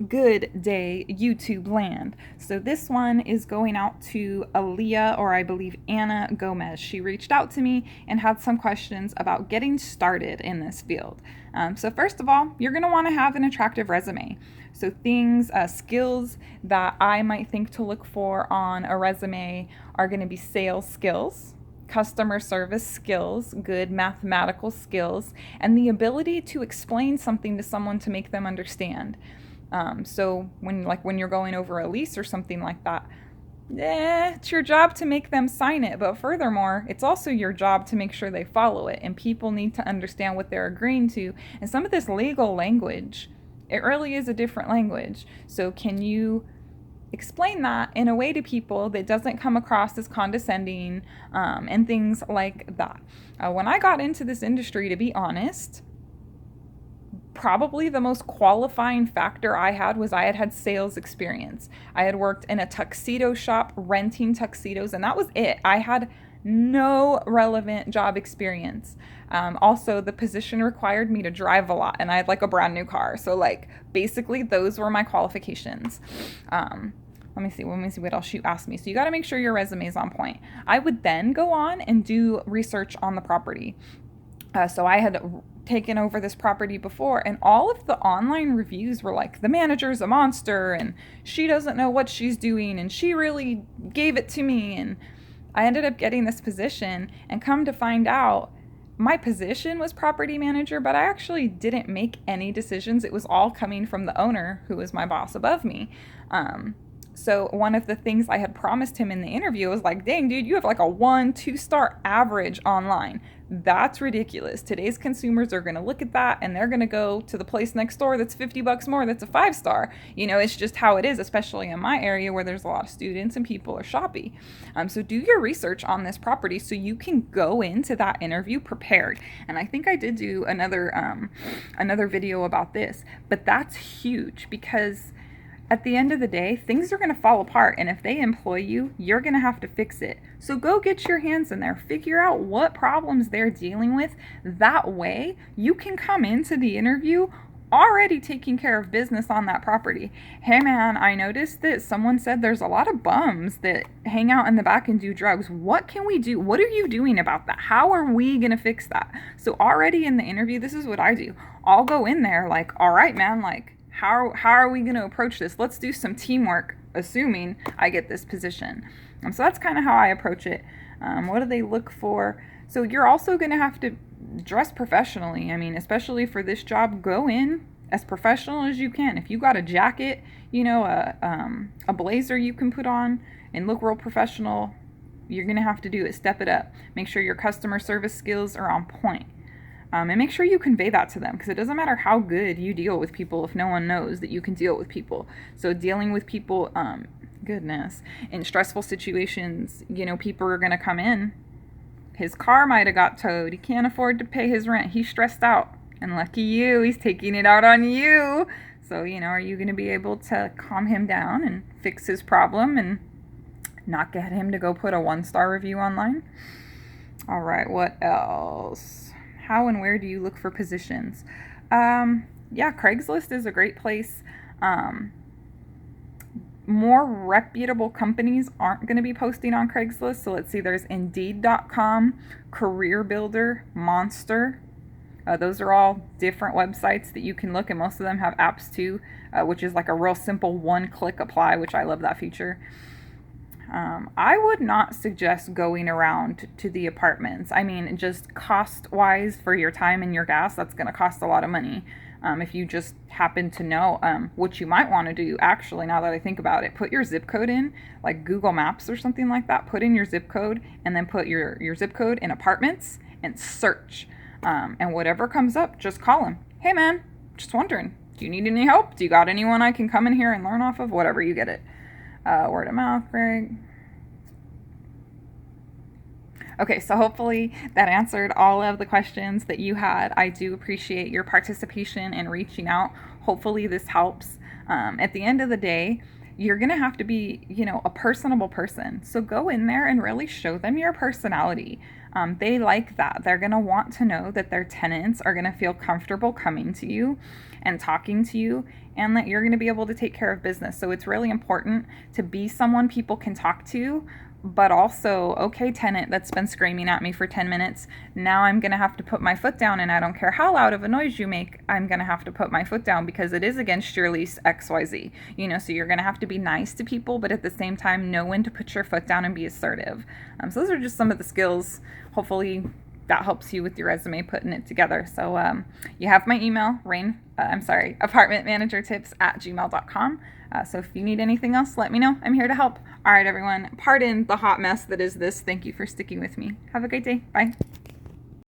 Good day, YouTube land. So this one is going out to Aaliyah, or I believe Anna Gomez. She reached out to me and had some questions about getting started in this field. So first of all, you're going to want to have an attractive resume. So things, skills that I might think to look for on a resume are going to be sales skills, customer service skills, good mathematical skills, and the ability to explain something to someone to make them understand. So when you're going over a lease or something like that, it's your job to make them sign it. But furthermore, it's also your job to make sure they follow it. And people need to understand what they're agreeing to. And some of this legal language, it really is a different language. So can you explain that in a way to people that doesn't come across as condescending, and things like that? When I got into this industry, to be honest, probably the most qualifying factor I had was I had sales experience. I had worked in a tuxedo shop renting tuxedos, and that was it. I had no relevant job experience. Also, the position required me to drive a lot, and I had like a brand new car. So, like, basically, those were my qualifications. Let me see what else you asked me. So you got to make sure your resume is on point. I would then go on and do research on the property. So I had taken over this property before, and all of the online reviews were like, the manager's a monster, and she doesn't know what she's doing, and she really gave it to me. And I ended up getting this position, and come to find out, my position was property manager, but I actually didn't make any decisions. It was all coming from the owner, who was my boss above me. So one of the things I had promised him in the interview was like, dang, dude, you have like a 1-2 star average online. That's ridiculous. Today's consumers are going to look at that and they're going to go to the place next door that's $50 more, that's a 5-star. It's just how it is, especially in my area where there's a lot of students and people are shoppy. So do your research on this property so you can go into that interview prepared. And I think I did do another video about this, but that's huge because at the end of the day, things are going to fall apart, and if they employ you, you're going to have to fix it. So go get your hands in there, figure out what problems they're dealing with. That way, you can come into the interview already taking care of business on that property. Hey man, I noticed that someone said there's a lot of bums that hang out in the back and do drugs. What can we do? What are you doing about that? How are we going to fix that? So already in the interview, this is what I do. I'll go in there like, all right, man, like, how are we going to approach this? Let's do some teamwork, assuming I get this position. So that's kind of how I approach it. What do they look for? So you're also going to have to dress professionally. I mean, especially for this job, go in as professional as you can. If you got a jacket, a blazer you can put on and look real professional, you're going to have to do it. Step it up. Make sure your customer service skills are on point. And make sure you convey that to them, because it doesn't matter how good you deal with people if no one knows that you can deal with people. So dealing with people, in stressful situations, people are going to come in. His car might have got towed. He can't afford to pay his rent. He's stressed out. And lucky you, he's taking it out on you. So, are you going to be able to calm him down and fix his problem and not get him to go put a 1-star review online? All right, what else? How and where do you look for positions? Craigslist is a great place. More reputable companies aren't going to be posting on Craigslist. So let's see, there's Indeed.com, Career Builder, Monster. Those are all different websites that you can look, and most of them have apps too, which is like a real simple one-click apply, which I love that feature. I would not suggest going around to the apartments. I mean, just cost-wise for your time and your gas, that's going to cost a lot of money. If you just happen to know, what you might want to do, actually, now that I think about it, put your zip code in, like Google Maps or something like that. Put in your zip code, and then put your zip code in apartments and search. And whatever comes up, just call them. Hey, man, just wondering, do you need any help? Do you got anyone I can come in here and learn off of? Whatever, you get it. Word of mouth, Greg. Okay, so hopefully that answered all of the questions that you had. I do appreciate your participation in reaching out. Hopefully this helps. At the end of the day, you're going to have to be, a personable person. So go in there and really show them your personality. They like that. They're going to want to know that their tenants are going to feel comfortable coming to you and talking to you, and that you're going to be able to take care of business. So it's really important to be someone people can talk to, but also, okay, tenant that's been screaming at me for 10 minutes, now I'm going to have to put my foot down, and I don't care how loud of a noise you make, I'm going to have to put my foot down because it is against your lease XYZ. So you're going to have to be nice to people, but at the same time, know when to put your foot down and be assertive. So those are just some of the skills. Hopefully that helps you with your resume, putting it together. So you have my email, apartmentmanagertips@gmail.com. So if you need anything else, let me know. I'm here to help. All right, everyone. Pardon the hot mess that is this. Thank you for sticking with me. Have a great day. Bye.